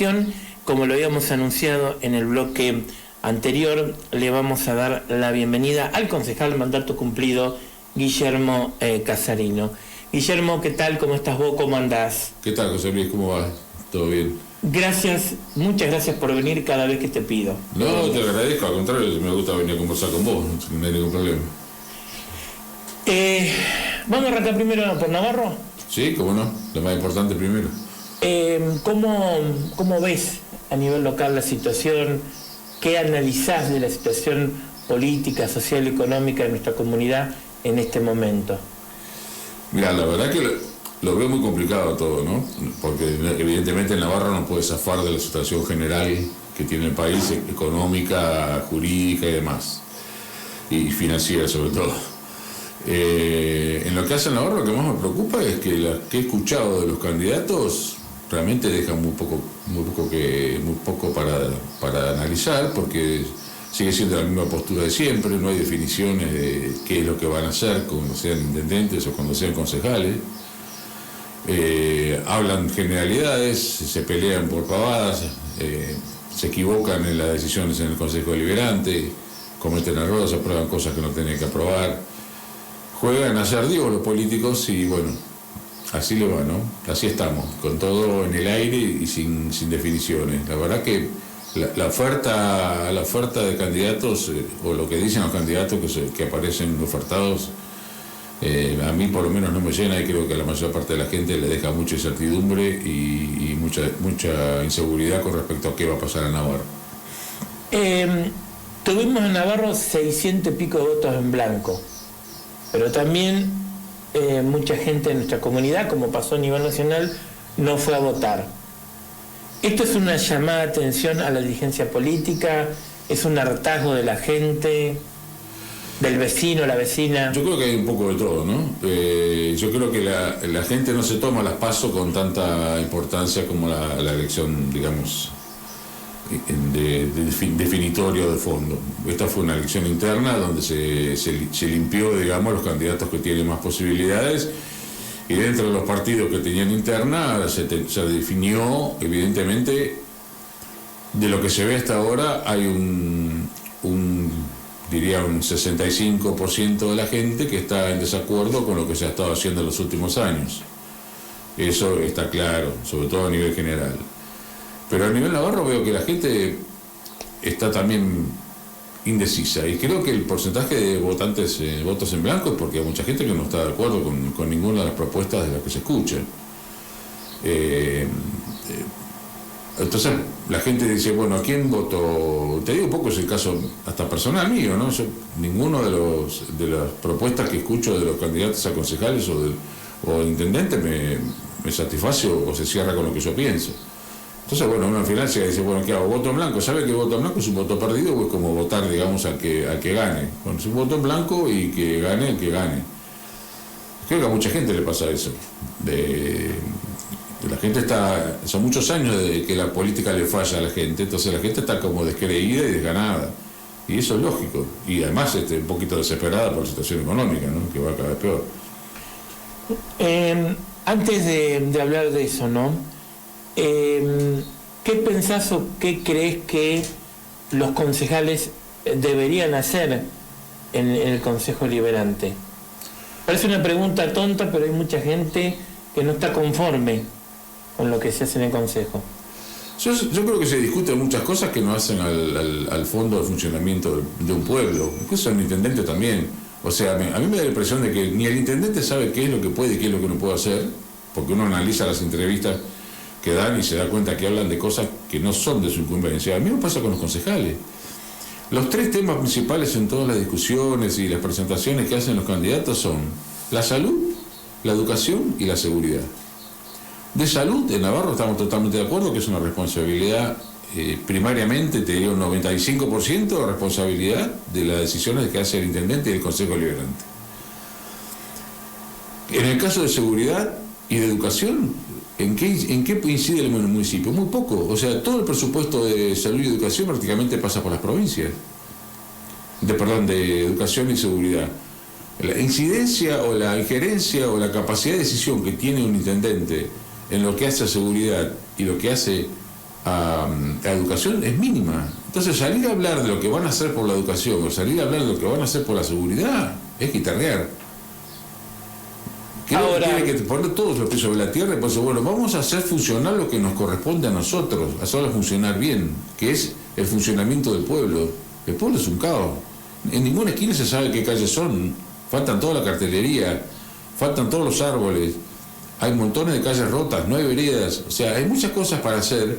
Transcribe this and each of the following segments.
atención. Como lo habíamos anunciado en el bloque anterior, le vamos a dar la bienvenida al concejal mandato cumplido, Guillermo Casarino. Guillermo, ¿qué tal? ¿Cómo estás vos? ¿Cómo andás? ¿Qué tal, José Luis? ¿Cómo va? ¿Todo bien? Gracias, muchas gracias por venir cada vez que te pido. No, te agradezco, al contrario, me gusta venir a conversar con vos, no hay ningún problema. ¿Vamos a arrancar primero por Navarro? Sí, cómo no, lo más importante primero. ¿Cómo ves a nivel local la situación? ¿Qué analizás de la situación política, social, económica de nuestra comunidad en este momento? Mira, la verdad que lo veo muy complicado todo, ¿no? Porque evidentemente Navarro no puede zafar de la situación general que tiene el país, económica, jurídica y demás, y financiera sobre todo. En lo que hace Navarro, lo que más me preocupa es que lo que he escuchado de los candidatos realmente dejan muy poco para analizar, porque sigue siendo la misma postura de siempre, no hay definiciones de qué es lo que van a hacer cuando sean intendentes o cuando sean concejales. Hablan generalidades, se pelean por pavadas, se equivocan en las decisiones en el Consejo Deliberante, cometen errores, aprueban cosas que no tienen que aprobar, juegan a ser dios los políticos y bueno, así le va, ¿no? Así estamos, con todo en el aire y sin definiciones. La verdad que la oferta de candidatos, o lo que dicen los candidatos que aparecen ofertados, a mí por lo menos no me llena, y creo que a la mayor parte de la gente le deja mucha incertidumbre y mucha inseguridad con respecto a qué va a pasar en Navarro. Tuvimos en Navarro 600 y pico de votos en blanco, pero también mucha gente de nuestra comunidad, como pasó a nivel nacional, no fue a votar. ¿Esto es una llamada de atención a la dirigencia política? ¿Es un hartazgo de la gente, del vecino, la vecina? Yo creo que hay un poco de todo, ¿no? Yo creo que la gente no se toma las PASO con tanta importancia como la elección, digamos, definitorio de fondo. Esta fue una elección interna donde se limpió, digamos, los candidatos que tienen más posibilidades, y dentro de los partidos que tenían interna se definió, evidentemente, de lo que se ve hasta ahora, hay diría un 65% de la gente que está en desacuerdo con lo que se ha estado haciendo en los últimos años. Eso está claro, sobre todo a nivel general. Pero a nivel Navarro veo que la gente está también indecisa, y creo que el porcentaje de votantes, votos en blanco, es porque hay mucha gente que no está de acuerdo con ninguna de las propuestas de las que se escuchan. Entonces la gente dice, bueno, ¿a quién voto? Te digo un poco, es el caso hasta personal mío, ¿no? Ninguno de las propuestas que escucho de los candidatos a concejales o intendentes me satisface o se cierra con lo que yo pienso. Entonces, bueno, uno al final se dice, bueno, ¿qué hago? ¿Voto en blanco? ¿Sabe que voto en blanco es un voto perdido o es como votar, digamos, al que gane? Bueno, es un voto en blanco y que gane el que gane. Creo que a mucha gente le pasa eso. La gente son muchos años de que la política le falla a la gente, entonces la gente está como descreída y desganada. Y eso es lógico. Y además un poquito desesperada por la situación económica, ¿no? Que va cada vez peor. Antes de hablar de eso, ¿no? ¿Qué pensás o qué crees que los concejales deberían hacer en el Consejo Deliberante? Parece una pregunta tonta, pero hay mucha gente que no está conforme con lo que se hace en el Consejo. Yo creo que se discuten muchas cosas que no hacen al fondo de funcionamiento de un pueblo, incluso el intendente también. O sea, a mí me da la impresión de que ni el intendente sabe qué es lo que puede y qué es lo que no puede hacer, porque uno analiza las entrevistas que dan y se da cuenta que hablan de cosas que no son de su incumbencia. A mí me pasa con los concejales. Los tres temas principales en todas las discusiones y las presentaciones que hacen los candidatos son la salud, la educación y la seguridad. De salud, en Navarro estamos totalmente de acuerdo que es una responsabilidad, primariamente, te digo, un 95% de responsabilidad de las decisiones que hace el intendente y el Consejo Deliberante. En el caso de seguridad y de educación, ¿en qué incide el municipio? Muy poco. O sea, todo el presupuesto de salud y educación prácticamente pasa por las provincias. De educación y seguridad. La incidencia o la injerencia o la capacidad de decisión que tiene un intendente en lo que hace a seguridad y lo que hace a educación es mínima. Entonces salir a hablar de lo que van a hacer por la educación o salir a hablar de lo que van a hacer por la seguridad es guitarrear. Ahora, tiene que poner todos los pies sobre la tierra y pues bueno, vamos a hacer funcionar lo que nos corresponde a nosotros, hacerlo funcionar bien, que es el funcionamiento del pueblo. El pueblo es un caos. En ninguna esquina se sabe qué calles son, faltan toda la cartelería, faltan todos los árboles, hay montones de calles rotas, no hay veredas, o sea, hay muchas cosas para hacer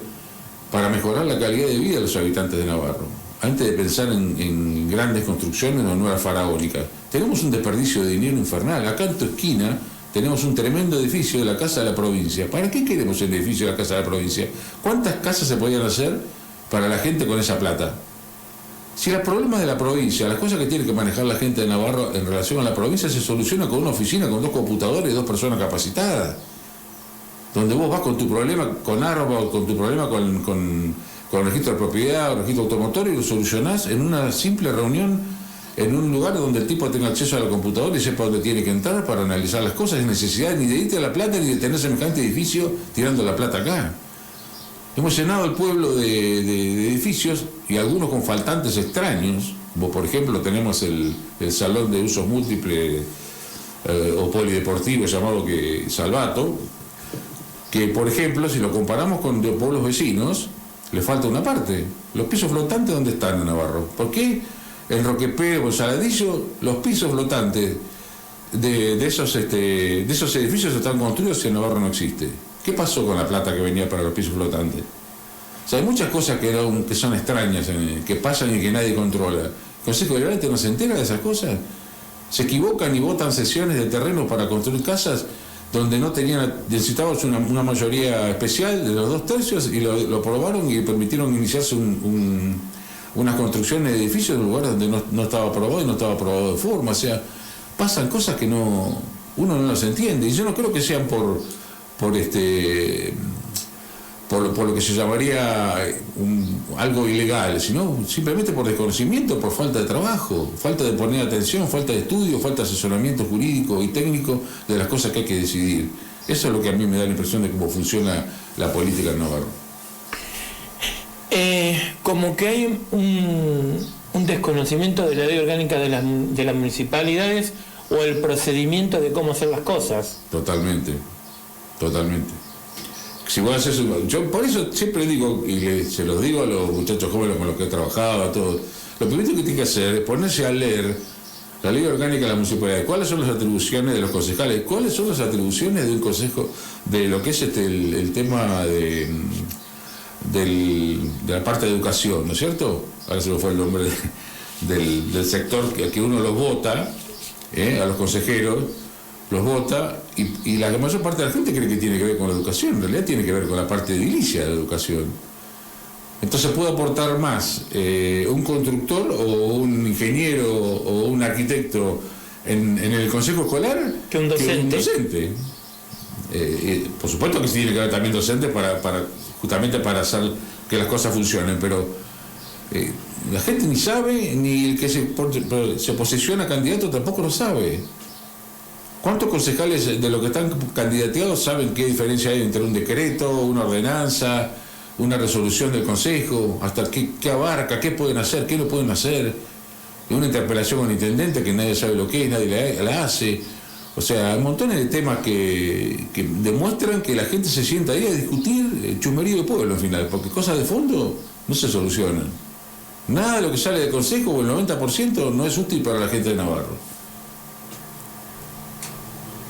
para mejorar la calidad de vida de los habitantes de Navarro, antes de pensar en grandes construcciones o nuevas faraónicas. Tenemos un desperdicio de dinero infernal. Acá en tu esquina tenemos un tremendo edificio de la Casa de la Provincia. ¿Para qué queremos el edificio de la Casa de la Provincia? ¿Cuántas casas se podían hacer para la gente con esa plata? Si el problema de la provincia, las cosas que tiene que manejar la gente de Navarro en relación a la provincia se soluciona con una oficina, con 2 computadores y 2 personas capacitadas. Donde vos vas con tu problema con ARPA o con tu problema con el registro de propiedad o registro automotor y lo solucionás en una simple reunión en un lugar donde el tipo tenga acceso a la computadora y sepa dónde tiene que entrar para analizar las cosas sin necesidad ni de irte a la plata ni de tener semejante edificio tirando la plata acá. Hemos llenado el pueblo de edificios y algunos con faltantes extraños. Vos, por ejemplo, tenemos el salón de usos múltiples o polideportivo llamado Salvato, que, por ejemplo, si lo comparamos con de pueblos vecinos, le falta una parte. Los pisos flotantes, ¿dónde están en Navarro? ¿Por qué en Roquepé o en Saladillo los pisos flotantes de esos edificios están construidos y en Navarro no existe? ¿Qué pasó con la plata que venía para los pisos flotantes? O sea, hay muchas cosas que son extrañas, que pasan y que nadie controla. ¿El Consejo Deliberante no se entera de esas cosas? Se equivocan y votan sesiones de terreno para construir casas donde necesitábamos una mayoría especial de los 2/3 y lo aprobaron y permitieron iniciarse unas construcciones de edificios en lugares donde no estaba aprobado y no estaba aprobado de forma. O sea, pasan cosas que uno no las entiende. Y yo no creo que sean por lo que se llamaría algo ilegal, sino simplemente por desconocimiento, por falta de trabajo, falta de poner atención, falta de estudio, falta de asesoramiento jurídico y técnico de las cosas que hay que decidir. Eso es lo que a mí me da la impresión de cómo funciona la política en Navarro. Como que hay un desconocimiento de la ley orgánica de las municipalidades o el procedimiento de cómo hacer las cosas. Totalmente. Si vos haces yo por eso siempre digo, y se los digo a los muchachos jóvenes con los que he trabajado, a todos, lo primero que tienen que hacer es ponerse a leer la ley orgánica de la municipalidad. ¿Cuáles son las atribuciones de los concejales? ¿Cuáles son las atribuciones de un consejo, de lo que es el tema de la parte de educación, ¿no es cierto? Ahora se me fue el nombre del sector que uno los vota, a los consejeros, los vota, y la mayor parte de la gente cree que tiene que ver con la educación. En realidad tiene que ver con la parte edilicia de la educación. Entonces puede aportar más un constructor o un ingeniero o un arquitecto en el consejo escolar que un docente. Por supuesto que sí tiene que haber también docentes justamente para hacer que las cosas funcionen, pero la gente ni sabe, ni el que se posiciona candidato tampoco lo sabe. ¿Cuántos concejales de los que están candidateados saben qué diferencia hay entre un decreto, una ordenanza, una resolución del consejo, hasta qué abarca, qué pueden hacer, qué no pueden hacer? Una interpelación con el intendente que nadie sabe lo que es, nadie la hace. O sea, hay montones de temas que demuestran que la gente se sienta ahí a discutir chusmerío de pueblo al final, porque cosas de fondo no se solucionan. Nada de lo que sale del consejo, o el 90%, no es útil para la gente de Navarro.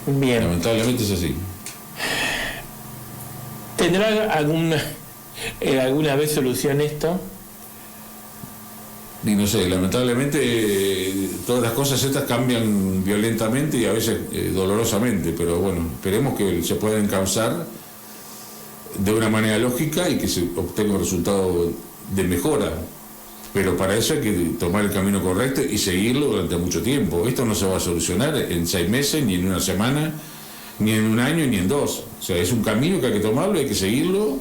Bien. Lamentablemente es así. ¿Tendrá alguna vez solución esto? Y no sé, lamentablemente todas las cosas estas cambian violentamente y a veces dolorosamente, pero bueno, esperemos que se pueda encauzar de una manera lógica y que se obtenga un resultado de mejora. Pero para eso hay que tomar el camino correcto y seguirlo durante mucho tiempo. Esto no se va a solucionar en 6 meses, ni en una semana, ni en un año, ni en 2. O sea, es un camino que hay que tomarlo, hay que seguirlo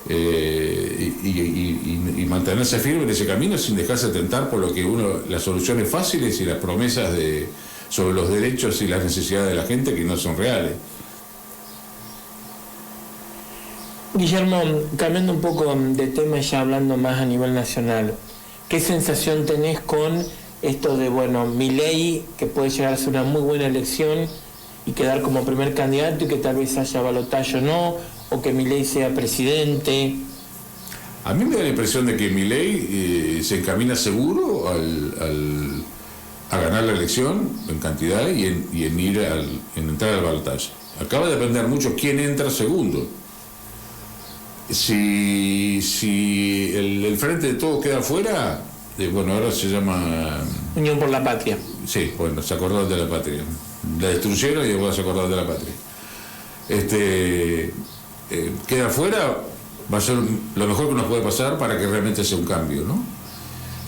y mantenerse firme en ese camino sin dejarse tentar por lo que las soluciones fáciles y las promesas sobre los derechos y las necesidades de la gente que no son reales. Guillermo, cambiando un poco de tema y ya hablando más a nivel nacional, ¿qué sensación tenés con esto de, bueno, Milei, que puede llegar a ser una muy buena elección y quedar como primer candidato y que tal vez haya balotaje o no, o que Milei sea presidente? A mí me da la impresión de que Milei se encamina seguro a ganar la elección en cantidad y en entrar al balotaje. Acaba de depender mucho quién entra segundo. Si el Frente de Todos queda fuera, bueno, ahora se llama... Unión por la Patria. Sí, bueno, se acordaron de la patria. La destruyeron y después se acordaron de la patria. Queda fuera, va a ser lo mejor que nos puede pasar para que realmente sea un cambio, ¿no?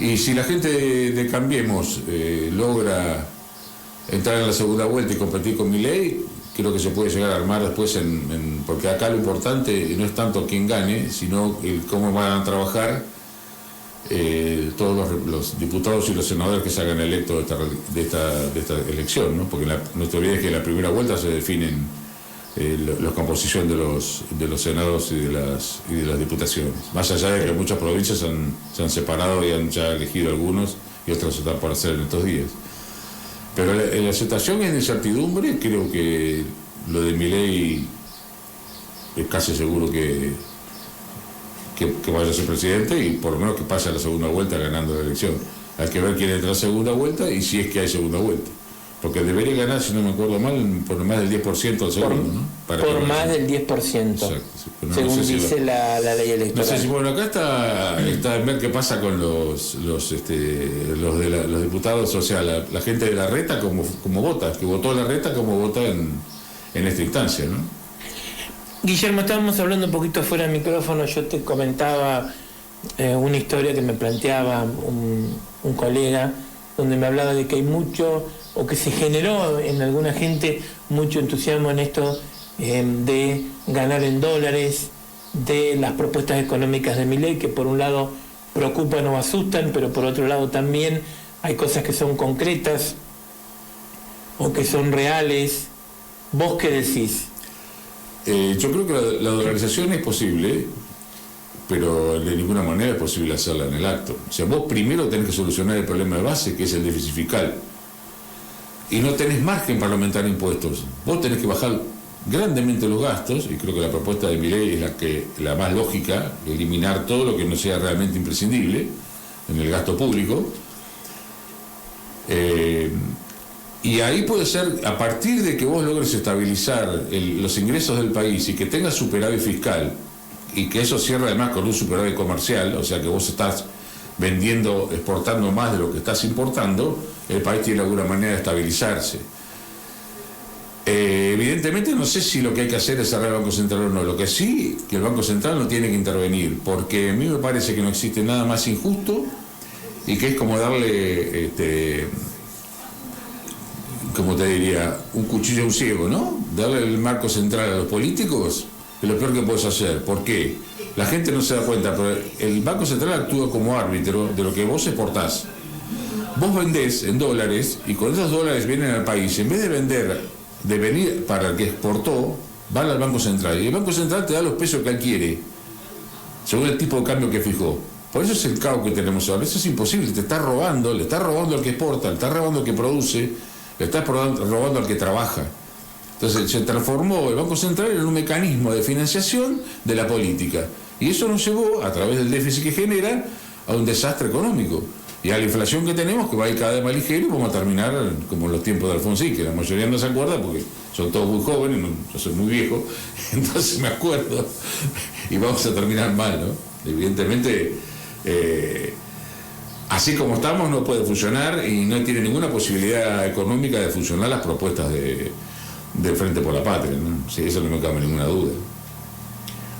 Y si la gente de Cambiemos logra entrar en la segunda vuelta y competir con Milei, creo que se puede llegar a armar después porque acá lo importante no es tanto quién gane, sino cómo van a trabajar todos los diputados y los senadores que se hagan electos de esta elección, ¿no? Porque no te olvides que en la primera vuelta se definen la composición de los senados y de las diputaciones. Más allá de que muchas provincias se han separado y han ya elegido algunos y otros están por hacer en estos días. Pero la aceptación es de incertidumbre. Creo que lo de Milei es casi seguro que vaya a ser presidente y por lo menos que pase a la segunda vuelta ganando la elección. Hay que ver quién entra a la segunda vuelta y si es que hay segunda vuelta. Porque debería ganar, si no me acuerdo mal, por más del 10% al segundo, ¿no? Por más del 10%. Exacto, sí. No, según no sé dice la ley electoral. No sé si, bueno, acá está en ver qué pasa con los diputados, o sea, la gente de la reta como vota, que votó la reta como vota en esta instancia, ¿no? Guillermo, estábamos hablando un poquito fuera del micrófono, yo te comentaba una historia que me planteaba un colega, donde me hablaba de que hay mucho, o que se generó en alguna gente mucho entusiasmo en esto de ganar en dólares, de las propuestas económicas de Milei, que por un lado preocupan o asustan, pero por otro lado también hay cosas que son concretas o que son reales. ¿Vos qué decís? Yo creo que la dolarización es posible, pero de ninguna manera es posible hacerla en el acto. O sea, vos primero tenés que solucionar el problema de base, que es el déficit fiscal. Y no tenés margen para aumentar impuestos. Vos tenés que bajar grandemente los gastos, y creo que la propuesta de Milei es la más lógica, eliminar todo lo que no sea realmente imprescindible en el gasto público. Y ahí puede ser, a partir de que vos logres estabilizar los ingresos del país y que tengas superávit fiscal, y que eso cierre además con un superávit comercial, o sea que vos estás vendiendo, exportando más de lo que estás importando, el país tiene alguna manera de estabilizarse. Evidentemente no sé si lo que hay que hacer es cerrar el Banco Central o no. Lo que sí, que el Banco Central no tiene que intervenir, porque a mí me parece que no existe nada más injusto y que es como darle, como te diría, un cuchillo a un ciego, ¿no? Darle el marco central a los políticos es lo peor que puedes hacer. ¿Por qué? La gente no se da cuenta, pero el Banco Central actúa como árbitro de lo que vos exportás. Vos vendés en dólares y con esos dólares vienen al país. En vez de venir para el que exportó, van al Banco Central. Y el Banco Central te da los pesos que él quiere, según el tipo de cambio que fijó. Por eso es el caos que tenemos ahora. Eso es imposible. Te está robando, le está robando al que exporta, le está robando al que produce, le está robando al que trabaja. Entonces se transformó el Banco Central en un mecanismo de financiación de la política. Y eso nos llevó, a través del déficit que genera, a un desastre económico. Y a la inflación que tenemos, que va a ir cada vez más ligero, y vamos a terminar como en los tiempos de Alfonsín, que la mayoría no se acuerda porque son todos muy jóvenes, yo soy muy viejo, entonces me acuerdo, y vamos a terminar mal, ¿no? Evidentemente, así como estamos no puede funcionar y no tiene ninguna posibilidad económica de funcionar las propuestas del Frente por la Patria, ¿no? Sí, eso no me cabe ninguna duda.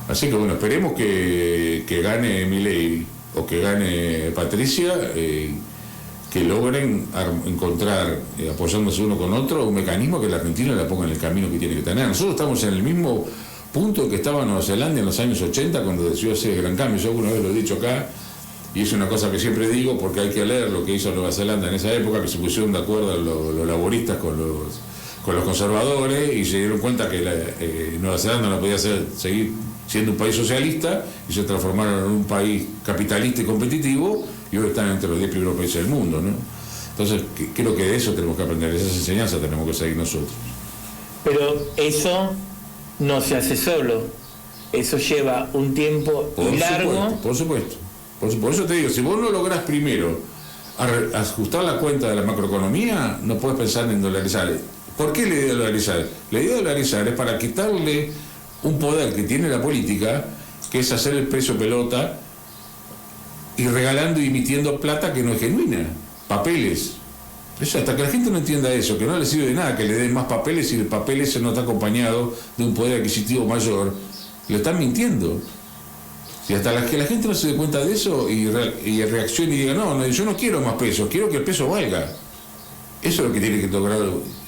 Así que bueno, esperemos que gane Milei o que gane Patricia, que logren encontrar, apoyándose uno con otro, un mecanismo que la Argentina la ponga en el camino que tiene que tener. Nosotros estamos en el mismo punto que estaba Nueva Zelanda en los años 80 cuando decidió hacer el gran cambio. Yo alguna vez lo he dicho acá, y es una cosa que siempre digo porque hay que leer lo que hizo Nueva Zelanda en esa época, que se pusieron de acuerdo los laboristas con los conservadores y se dieron cuenta que Nueva Zelanda no podía seguir siendo un país socialista, y se transformaron en un país capitalista y competitivo, y hoy están entre los 10 primeros países del mundo, ¿no? Entonces, creo que de eso tenemos que aprender, de esas enseñanzas tenemos que seguir nosotros. Pero eso no se hace solo, eso lleva un tiempo largo. Por supuesto. Por eso te digo, si vos no lográs primero ajustar la cuenta de la macroeconomía, no puedes pensar en dolarizar. ¿Por qué la idea de dolarizar? La idea de dolarizar es para quitarle un poder que tiene la política, que es hacer el precio pelota y regalando y emitiendo plata que no es genuina, papeles. Eso, hasta que la gente no entienda eso, que no le sirve de nada que le den más papeles y el papel ese no está acompañado de un poder adquisitivo mayor, le están mintiendo. Y hasta que la gente no se dé cuenta de eso y reaccione y diga, no, yo no quiero más pesos, quiero que el peso valga. Eso es lo que tiene que lograr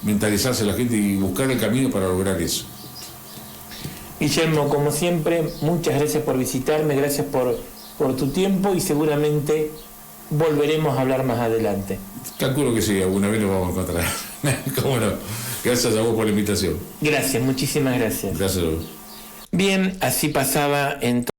mentalizarse la gente y buscar el camino para lograr eso. Guillermo, como siempre, muchas gracias por visitarme, gracias por tu tiempo y seguramente volveremos a hablar más adelante. Calculo que sí, alguna vez nos vamos a encontrar. ¿Cómo no? Gracias a vos por la invitación. Gracias, muchísimas gracias. Gracias a vos. Bien, así pasaba entonces.